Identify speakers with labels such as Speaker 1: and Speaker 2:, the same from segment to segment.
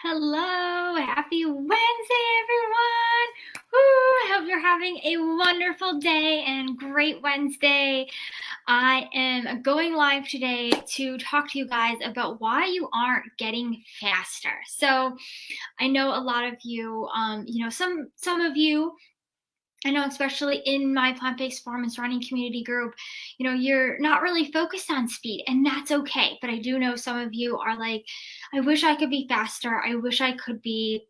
Speaker 1: Hello, happy Wednesday, everyone. Woo, I hope you're having a wonderful day and great Wednesday. I am going live today to talk to you guys about why you aren't getting faster. So I know a lot of you, some of you, I know especially in my plant-based performance running community group, you're not really focused on speed, and that's okay. But I do know some of you are like, I wish I could be faster. I wish I could be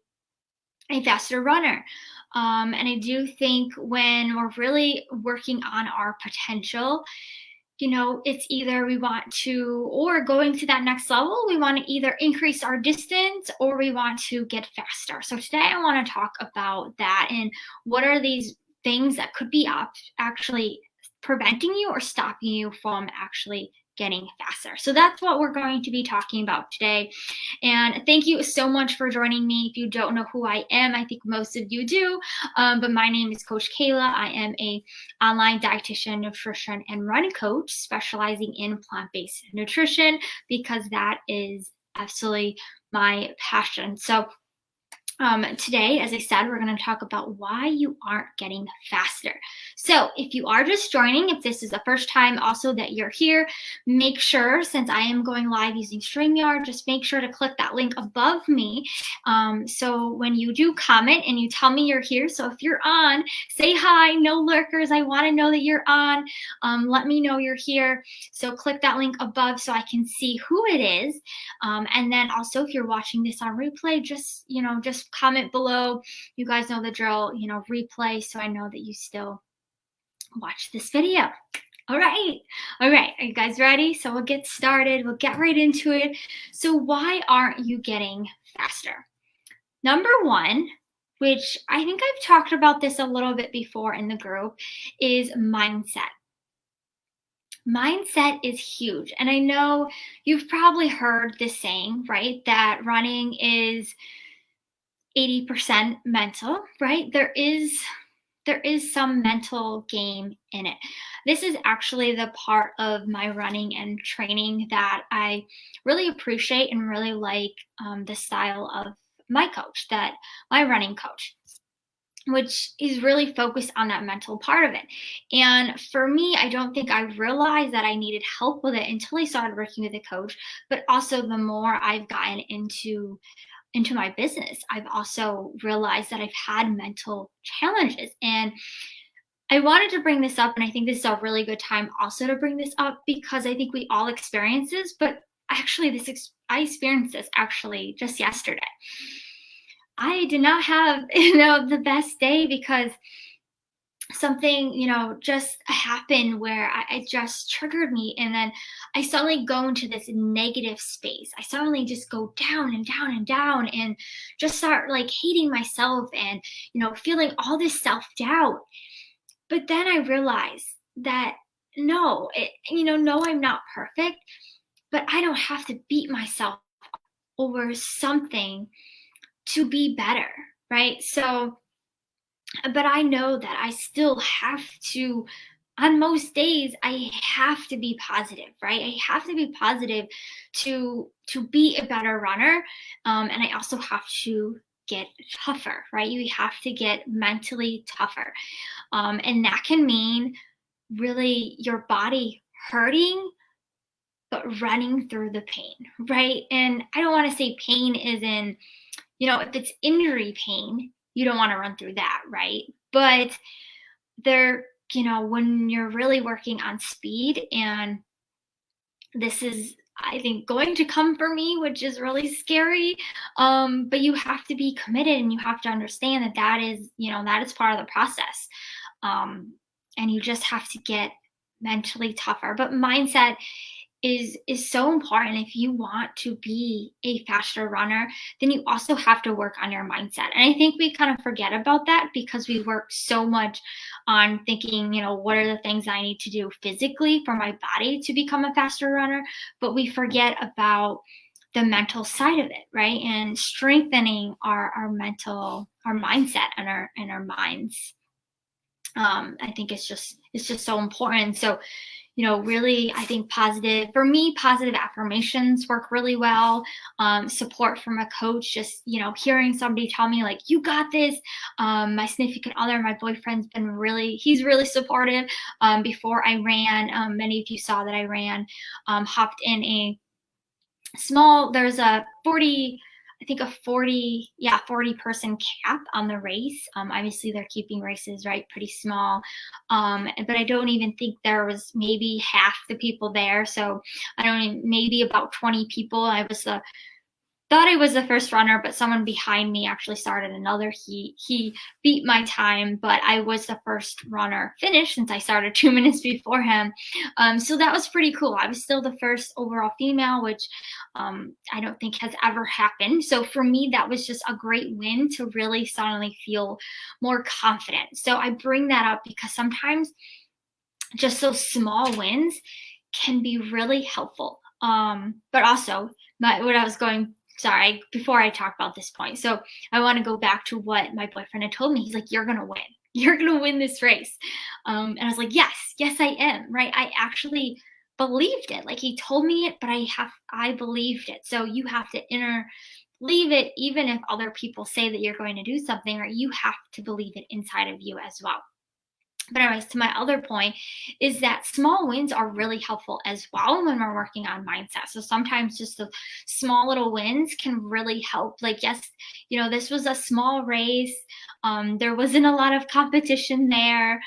Speaker 1: a faster runner. And I do think when we're really working on our potential, it's either we want to, or going to that next level, we want to either increase our distance or we want to get faster. So today I want to talk about that and what are these things that could be actually preventing you or stopping you from actually getting faster. So that's what we're going to be talking about today. And thank you so much for joining me. If you don't know who I am, I think most of you do, but my name is Coach Kayla. I am a online dietitian, nutrition, and running coach specializing in plant-based nutrition because that is absolutely my passion. So today, as I said, we're going to talk about why you aren't getting faster. So if you are just joining, if this is the first time also that you're here, make sure, since I am going live using StreamYard, just make sure to click that link above me. So when you do comment and you tell me you're here, so if you're on, say hi, no lurkers. I want to know that you're on. Let me know you're here. So click that link above so I can see who it is. And then also if you're watching this on replay, just comment below. You guys know the drill, replay, so I know that you still watch this video. All right. Are you guys ready? So we'll get started. We'll get right into it. So why aren't you getting faster? Number one, which I think I've talked about this a little bit before in the group, is mindset. Mindset is huge. And I know you've probably heard this saying, right? That running is 80% mental, right? There is some mental game in it. This is actually the part of my running and training that I really appreciate and really like the style of my coach, that my running coach, which is really focused on that mental part of it. And for me, I don't think I realized that I needed help with it until I started working with a coach, but also the more I've gotten into my business, I've also realized that I've had mental challenges. And I wanted to bring this up, and I think this is a really good time also to bring this up because I think we all experience this, but actually I experienced this actually just yesterday. I did not have, the best day because something, just happened where it just triggered me. And then I suddenly go into this negative space. I suddenly just go down and down and down and just start like hating myself and, feeling all this self-doubt. But then I realized that no, I'm not perfect, but I don't have to beat myself over something to be better, right? So, but I know that I still have to, on most days, I have to be positive, right? I have to be positive to be a better runner. And I also have to get tougher, right? You have to get mentally tougher. And that can mean really your body hurting, but running through the pain, right? And I don't want to say pain is in, if it's injury pain, you don't want to run through that, right? But when you're really working on speed, and this is, I think, going to come for me, which is really scary. But you have to be committed and you have to understand that is part of the process. And you just have to get mentally tougher. But mindset is so important. If you want to be a faster runner, then you also have to work on your mindset. And I think we kind of forget about that because we work so much on thinking, what are the things I need to do physically for my body to become a faster runner, but we forget about the mental side of it, right? And strengthening our mindset and our minds. I think it's just so important. So, really, I think for me, positive affirmations work really well. Support from a coach, just, hearing somebody tell me like, you got this. My significant other, my boyfriend's he's really supportive. Before I ran, many of you saw that I ran, hopped in there's a 40 person cap on the race. Obviously they're keeping races, right, pretty small. But I don't even think there was maybe half the people there. So maybe about 20 people. Thought I was the first runner, but someone behind me actually started another heat. He beat my time, but I was the first runner finished since I started 2 minutes before him. So that was pretty cool. I was still the first overall female, which I don't think has ever happened. So for me, that was just a great win to really suddenly feel more confident. So I bring that up because sometimes just those small wins can be really helpful. But also, before I talk about this point, so I want to go back to what my boyfriend had told me. He's like, you're going to win. You're going to win this race. And I was like, yes, I am, right? I actually believed it. Like, he told me it, but I believed it. So you have to believe it, even if other people say that you're going to do something, or you have to believe it inside of you as well. But anyways, to my other point is that small wins are really helpful as well when we're working on mindset. So sometimes just the small little wins can really help. Like, yes, this was a small race. There wasn't a lot of competition there.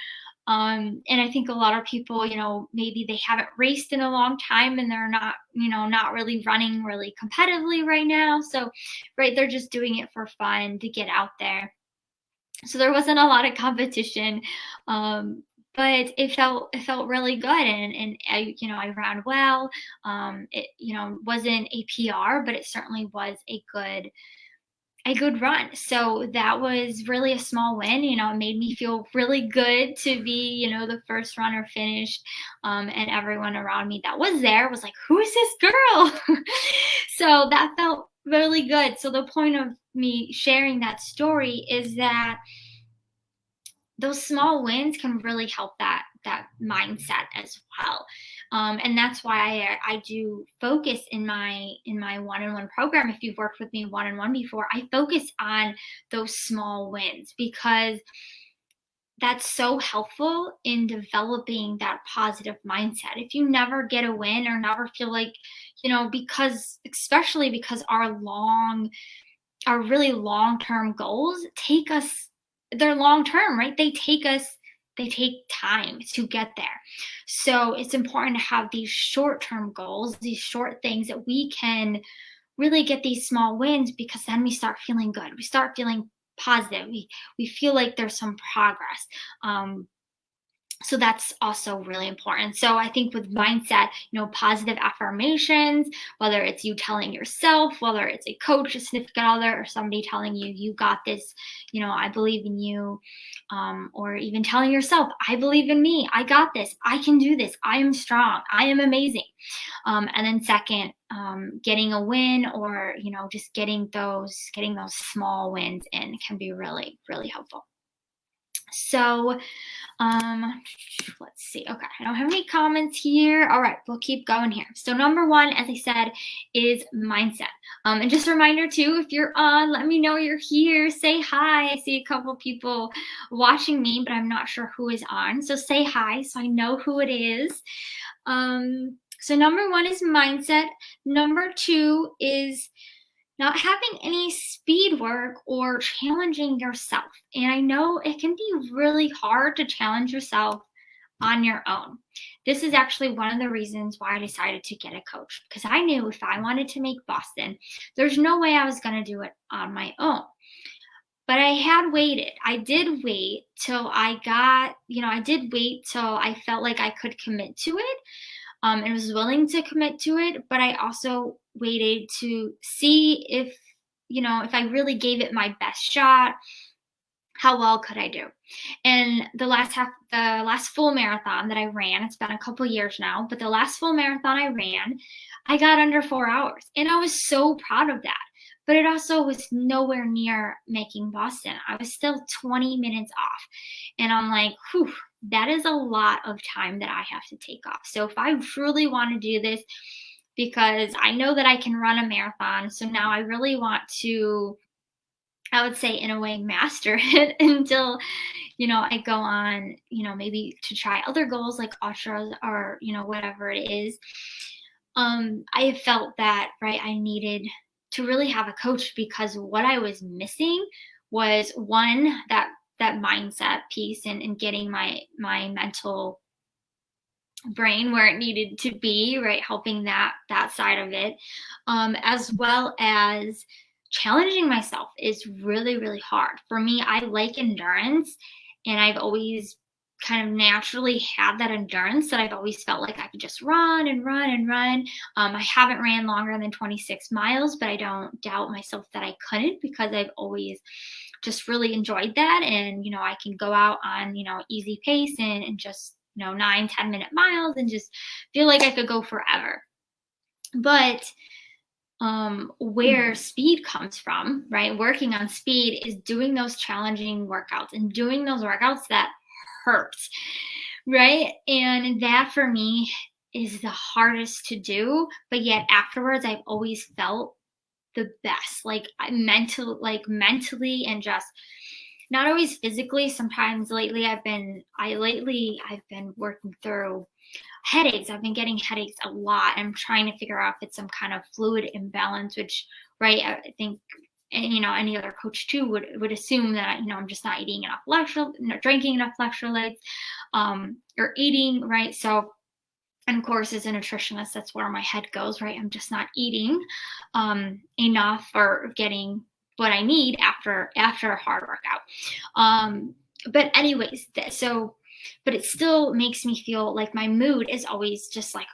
Speaker 1: And I think a lot of people, maybe they haven't raced in a long time and they're not really running really competitively right now. So, right, they're just doing it for fun to get out there. So there wasn't a lot of competition, but it felt really good, and I ran well. It wasn't a PR, but it certainly was a good run. So that was really a small win. It made me feel really good to be the first runner finished, and everyone around me that was there was like, who is this girl? So that felt really good. So the point of me sharing that story is that those small wins can really help that mindset as well. And that's why I do focus in my one-on-one program. If you've worked with me one-on-one before, I focus on those small wins because that's so helpful in developing that positive mindset. If you never get a win or never feel like, especially because our really long-term goals they're long-term, right? They take time to get there. So it's important to have these short-term goals, these short things that we can really get these small wins, because then we start feeling good. We start feeling positive. We feel like there's some progress. So that's also really important. So I think with mindset, positive affirmations, whether it's you telling yourself, whether it's a coach, a significant other, or somebody telling you, you got this, I believe in you, or even telling yourself, I believe in me, I got this, I can do this, I am strong, I am amazing. And then second, getting a win, or, just getting those small wins in can be really, really helpful. So, let's see. Okay, I don't have any comments here. All right, we'll keep going here. So number one, as I said, is mindset. And just a reminder too, if you're on, let me know you're here. Say hi. I see a couple people watching me, but I'm not sure who is on. So say hi so I know who it is. So number one is mindset. Number two is not having any speed work or challenging yourself. And I know it can be really hard to challenge yourself on your own. This is actually one of the reasons why I decided to get a coach, because I knew if I wanted to make Boston, there's no way I was going to do it on my own. But I had waited. I did wait till I felt like I could commit to it. And was willing to commit to it, but I also waited to see if I really gave it my best shot, how well could I do? And the last full marathon that I ran, it's been a couple years now, but the last full marathon I ran, I got under 4 hours, and I was so proud of that. But it also was nowhere near making Boston. I was still 20 minutes off, and I'm like, whew, that is a lot of time that I have to take off. So if I truly want to do this, because I know that I can run a marathon, so now I really want to, I would say, in a way, master it until, I go on, maybe to try other goals like ultras or, whatever it is. I have felt that, right, I needed to really have a coach, because what I was missing was, one, that mindset piece, and getting my mental brain where it needed to be, right, helping that side of it, as well as challenging myself is really, really hard for me. I like endurance, and I've always kind of naturally had that endurance, that I've always felt like I could just run and run and run. I haven't ran longer than 26 miles, but I don't doubt myself that I couldn't, because I've always just really enjoyed that. And I can go out on easy pace, and just 9-10 minute miles, and just feel like I could go forever. But where speed comes from, right, working on speed, is doing those challenging workouts, and doing those workouts that hurt, right? And that for me is the hardest to do, but yet afterwards I've always felt the best, like mentally, and just not always physically. Sometimes lately I've been working through headaches. I've been getting headaches a lot. I'm trying to figure out if it's some kind of fluid imbalance, which, right, I think, and any other coach too would assume that I'm just not eating enough drinking enough electrolytes, or eating, right? So, and of course, as a nutritionist, that's where my head goes, right? I'm just not eating enough, or getting what I need after a hard workout. But anyways, but it still makes me feel like my mood is always just like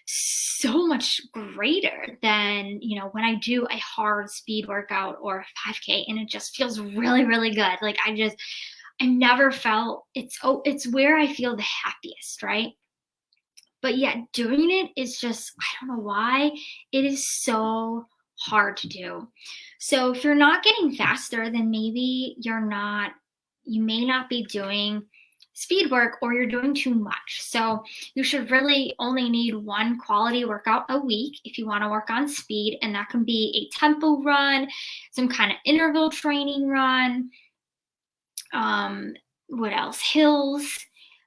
Speaker 1: so much greater than when I do a hard speed workout or a 5K, and it just feels really, really good. Like I never felt, it's where I feel the happiest, right? But yet doing it is just, I don't know why, it is so hard to do. So if you're not getting faster, then maybe you may not be doing speed work, or you're doing too much. So you should really only need one quality workout a week if you want to work on speed. And that can be a tempo run, some kind of interval training run, what else? Hills.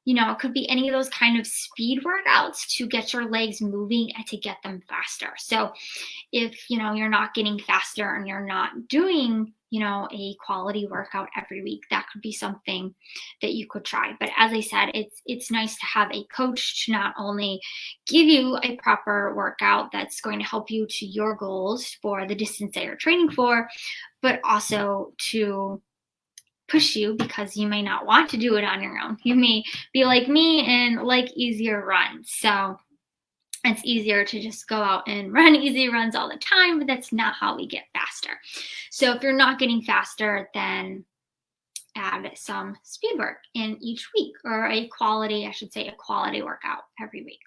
Speaker 1: It could be any of those kind of speed workouts to get your legs moving and to get them faster. So if, you're not getting faster, and you're not doing, a quality workout every week, that could be something that you could try. But as I said, it's nice to have a coach to not only give you a proper workout that's going to help you to your goals for the distance that you're training for, but also to push you, because you may not want to do it on your own. You may be like me and like easier runs. So it's easier to just go out and run easy runs all the time, but that's not how we get faster. So if you're not getting faster, then add some speed work in each week, or a quality workout every week.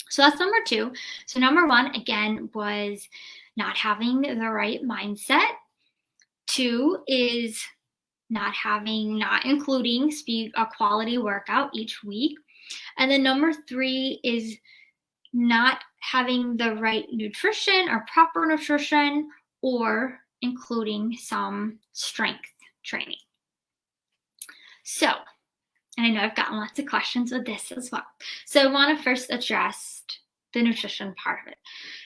Speaker 1: So that's number 2. So number 1, again, was not having the right mindset. 2 is not including a quality workout each week. And then number 3 is not having the right nutrition, or proper nutrition, or including some strength training. So, and I know I've gotten lots of questions with this as well. So I want to first address the nutrition part of it.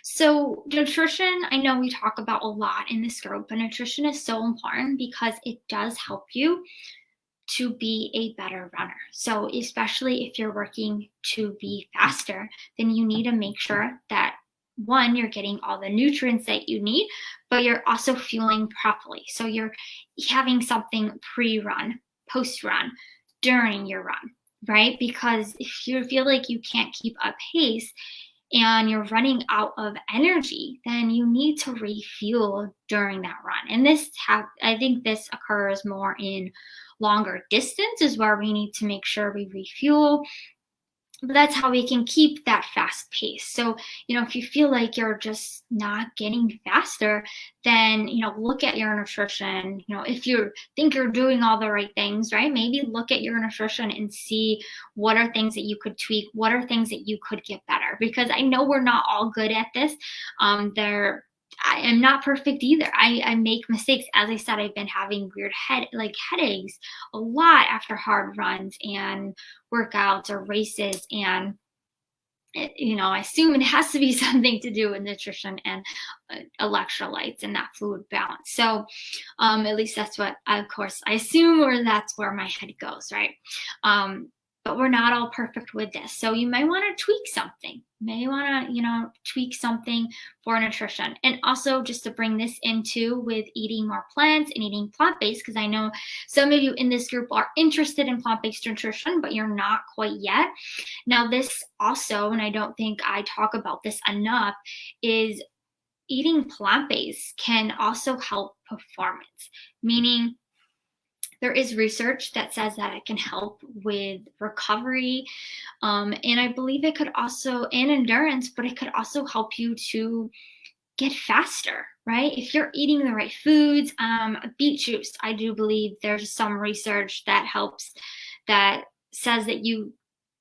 Speaker 1: So nutrition, I know we talk about a lot in this group, but nutrition is so important because it does help you to be a better runner. So especially if you're working to be faster, then you need to make sure that, one, you're getting all the nutrients that you need, but you're also fueling properly. So you're having something pre-run, post-run, during your run, right? Because if you feel like you can't keep up pace and you're running out of energy, then you need to refuel during that run. And I think this occurs more in longer distances, where we need to make sure we refuel But that's how we can keep that fast pace. So, if you feel like you're just not getting faster, then, look at your nutrition. If you think you're doing all the right things, right? Maybe look at your nutrition and see what are things that you could tweak, what are things that you could get better. Because I know we're not all good at this. I am not perfect either. I make mistakes. As I said, I've been having weird headaches a lot after hard runs and workouts or races, and I assume it has to be something to do with nutrition and electrolytes and that fluid balance. So at least that's what, of course, I assume, or that's where my head goes, right? But we're not all perfect with this. So you might want to tweak something. You may want to, tweak something for nutrition. And also, just to bring this into with eating more plants and eating plant-based, because I know some of you in this group are interested in plant-based nutrition, but you're not quite yet. Now, this also, and I don't think I talk about this enough, is eating plant-based can also help performance, meaning there is research that says that it can help with recovery, and I believe it could also, and endurance, but it could also help you to get faster, right? If you're eating the right foods, beet juice, I do believe there's some research that says that you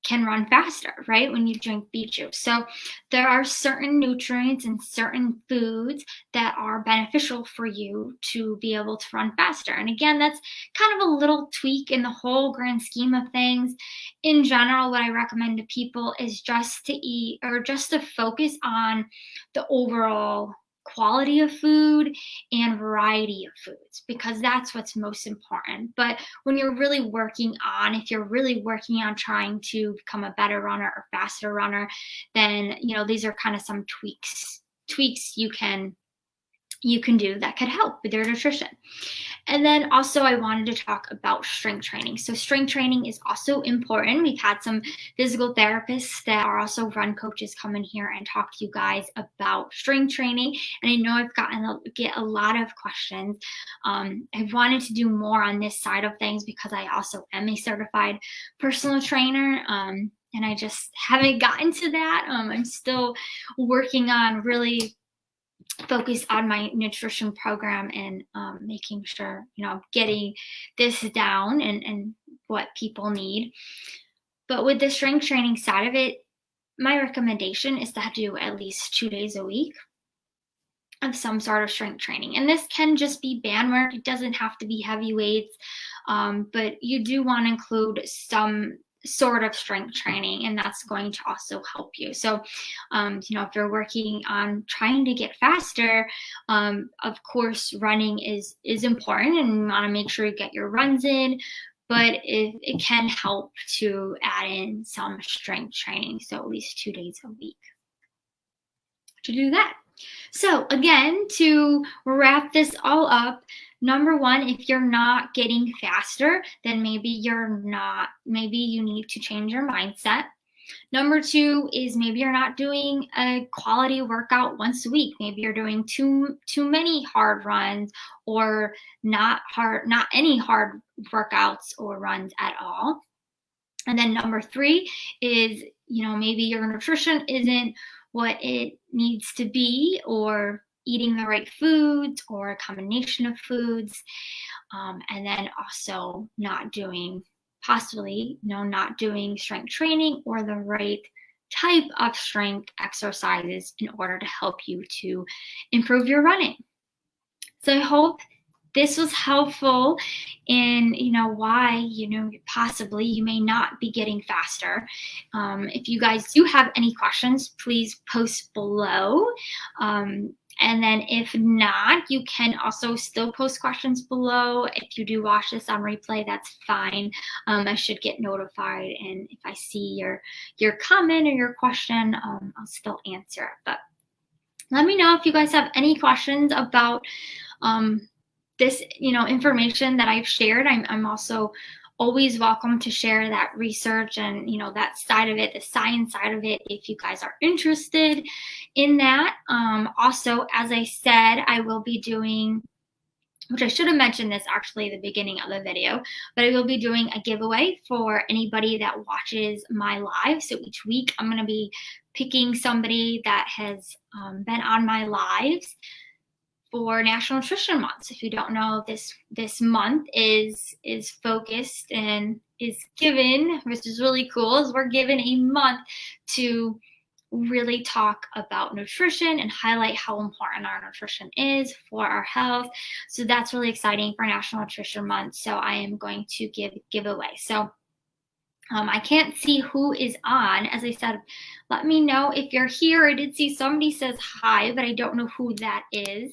Speaker 1: can run faster, right, when you drink beet juice. So there are certain nutrients and certain foods that are beneficial for you to be able to run faster. And again, that's kind of a little tweak in the whole grand scheme of things. In general, what I recommend to people is just to eat, or just to focus on the overall quality of food and variety of foods, because that's what's most important. But when you're really working on, if you're really working on trying to become a better runner or faster runner, then these are kind of some tweaks you can do that could help with your nutrition. And then also, I wanted to talk about strength training. So strength training is also important. We've had some physical therapists that are also run coaches come in here and talk to you guys about strength training. And I know I've get a lot of questions. I've wanted to do more on this side of things because I also am a certified personal trainer. And I just haven't gotten to that. I'm still working on really focus on my nutrition program and making sure getting this down and what people need. But with the strength training side of it, my recommendation is to do at least 2 days a week of some sort of strength training. And this can just be band work. It doesn't have to be heavy weights, but you do want to include some sort of strength training, and that's going to also help you. So if you're working on trying to get faster, of course running is important, and you want to make sure you get your runs in, but it can help to add in some strength training, so at least 2 days a week to do that. So again, to wrap this all up, number one, if you're not getting faster, then maybe you need to change your mindset. Number two is maybe you're not doing a quality workout once a week. Maybe you're doing too many hard runs, or not any hard workouts or runs at all. And then number three is, maybe your nutrition isn't what it needs to be, or eating the right foods or a combination of foods. And then also not doing strength training or the right type of strength exercises in order to help you to improve your running. So I hope this was helpful in, why, possibly you may not be getting faster. If you guys do have any questions, please post below. And then if not, you can also still post questions below. If you do watch this on replay, that's fine. I should get notified. And if I see your comment or your question, I'll still answer it. But let me know if you guys have any questions about this, information that I've shared. I'm also always welcome to share that research and, that side of it, the science side of it, if you guys are interested in that. Also, as I said, I will be doing which I should have mentioned this actually at the beginning of the video, but I will be doing a giveaway for anybody that watches my live. So each week I'm going to be picking somebody that has been on my lives for National Nutrition Month. So if you don't know, this month is focused and is given, which is really cool, is we're given a month to really talk about nutrition and highlight how important our nutrition is for our health. So that's really exciting for National Nutrition Month. So I am going to give giveaway. So I can't see who is on. As I said, let me know if you're here. I did see somebody says hi, but I don't know who that is.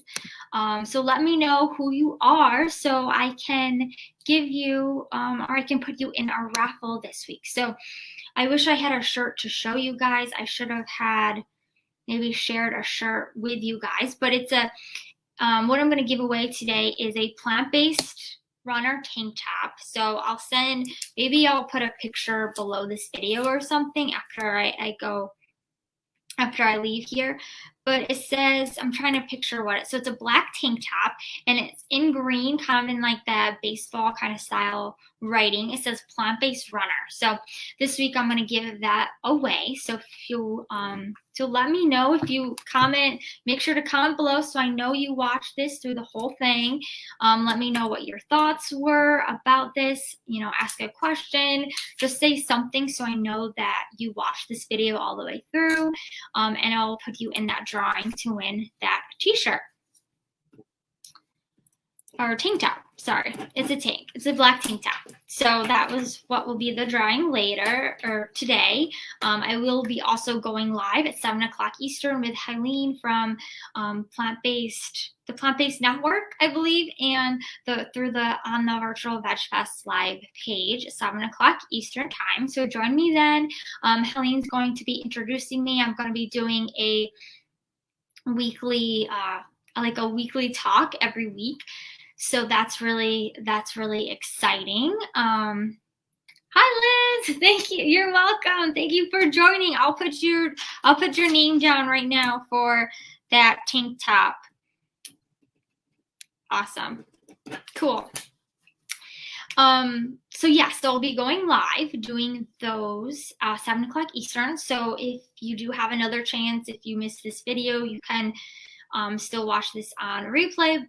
Speaker 1: So let me know who you are so I can give you, or I can put you in our raffle this week. So I wish I had a shirt to show you guys. I should have had maybe shared a shirt with you guys, but it's a, what I'm going to give away today is a plant-based runner tank top. So I'll send, maybe I'll put a picture below this video or something after I leave here. But it says, I'm trying to picture what so it's a black tank top and it's in green, kind of in like that baseball kind of style writing. It says plant-based runner. So this week I'm going to give that away. So if you so let me know if you comment, make sure to comment below so I know you watched this through the whole thing. Let me know what your thoughts were about this, you know, ask a question, just say something so I know that you watched this video all the way through, and I'll put you in that drawing to win that t-shirt. Or tank top, sorry, it's a tank, it's a black tank top. So that was what will be the drawing later, or today. I will be also going live at 7 o'clock Eastern with Helene from the Plant-Based Network, I believe, and on the Virtual Veg Fest live page at 7 o'clock Eastern time. So join me then. Helene's going to be introducing me. I'm going to be doing a weekly, like a weekly talk every week. So that's really exciting. Hi Liz, thank you. You're welcome. Thank you for joining. I'll put your name down right now for that tank top. Awesome. Cool. So yes, so I'll be going live doing those 7 o'clock Eastern. So if you do have another chance, if you missed this video, you can still watch this on replay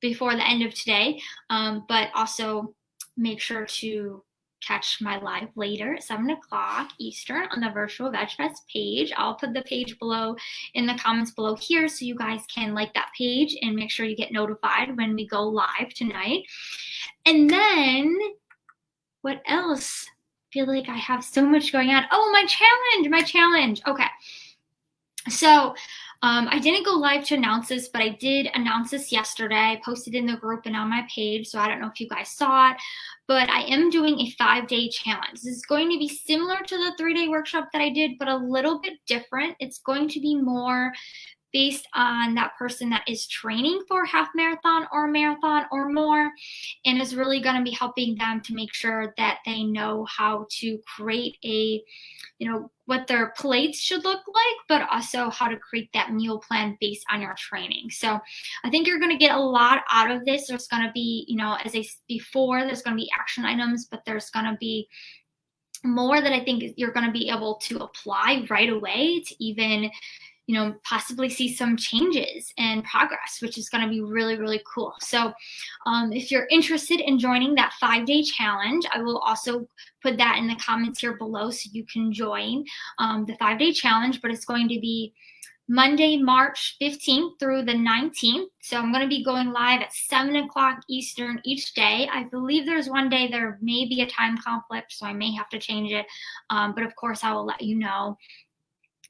Speaker 1: before the end of today, but also make sure to catch my live later at 7 o'clock Eastern on the Virtual Veg Fest page. I'll put the page below in the comments below here so you guys can like that page and make sure you get notified when we go live tonight. And then what else? I feel like I have so much going on. Oh, my challenge. Okay. So I didn't go live to announce this, but I did announce this yesterday. I posted in the group and on my page, so I don't know if you guys saw it, but I am doing a 5-day challenge. This is going to be similar to the 3-day workshop that I did, but a little bit different. It's going to be more based on that person that is training for half marathon or marathon or more, and is really going to be helping them to make sure that they know how to create a, you know, what their plates should look like, but also how to create that meal plan based on your training. So I think you're going to get a lot out of this. There's going to be, you know, as I said before, there's going to be action items, but there's going to be more that I think you're going to be able to apply right away to even, you know, possibly see some changes and progress, which is going to be really, really cool. So if you're interested in joining that 5-day challenge, I will also put that in the comments here below so you can join the 5-day challenge, but it's going to be Monday, March 15th through the 19th. So I'm going to be going live at 7 o'clock Eastern each day. I believe there's one day there may be a time conflict, so I may have to change it. But of course, I will let you know.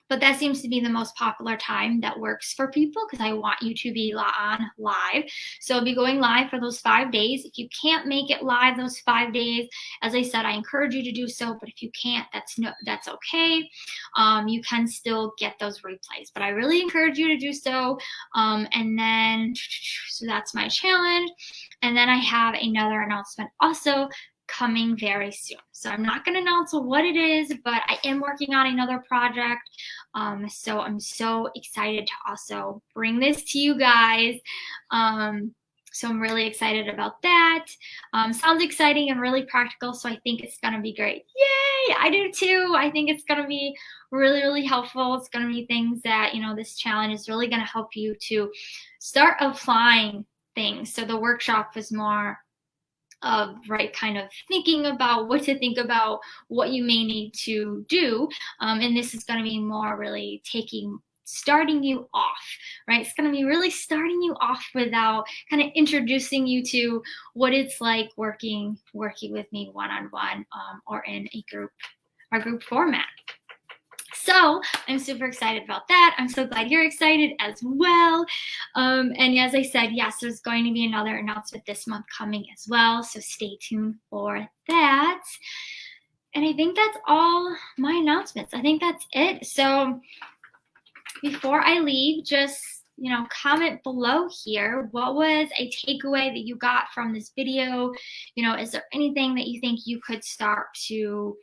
Speaker 1: But that seems to be the most popular time that works for people because I want you to be on live. So I'll be going live for those 5 days. If you can't make it live those 5 days, as I said, I encourage you to do so. But if you can't, that's okay. You can still get those replays. But I really encourage you to do so. And then, so that's my challenge. And then I have another announcement also coming very soon. So I'm not going to announce what it is, but I am working on another project. So I'm so excited to also bring this to you guys. So I'm really excited about that. Sounds exciting and really practical, so I think it's gonna be great. Yay! I do too. I think it's gonna be really, really helpful. It's gonna be things that, this challenge is really gonna help you to start applying things. So the workshop was more of kind of thinking about what to think about, what you may need to do, and this is going to be more really starting you off, right? It's going to be really starting you off without kind of introducing you to what it's like working with me one-on-one, or in a group format. So I'm super excited about that. I'm so glad you're excited as well. And as I said, yes, there's going to be another announcement this month coming as well. So stay tuned for that. And I think that's all my announcements. I think that's it. So before I leave, just comment below here, what was a takeaway that you got from this video? Is there anything that you think you could start to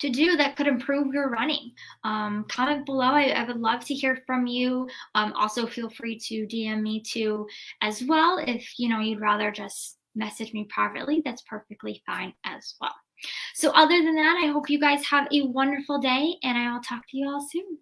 Speaker 1: do that could improve your running? Comment below. I would love to hear from you. Also feel free to DM me too as well. If you'd rather just message me privately, that's perfectly fine as well. So other than that, I hope you guys have a wonderful day, and I will talk to you all soon.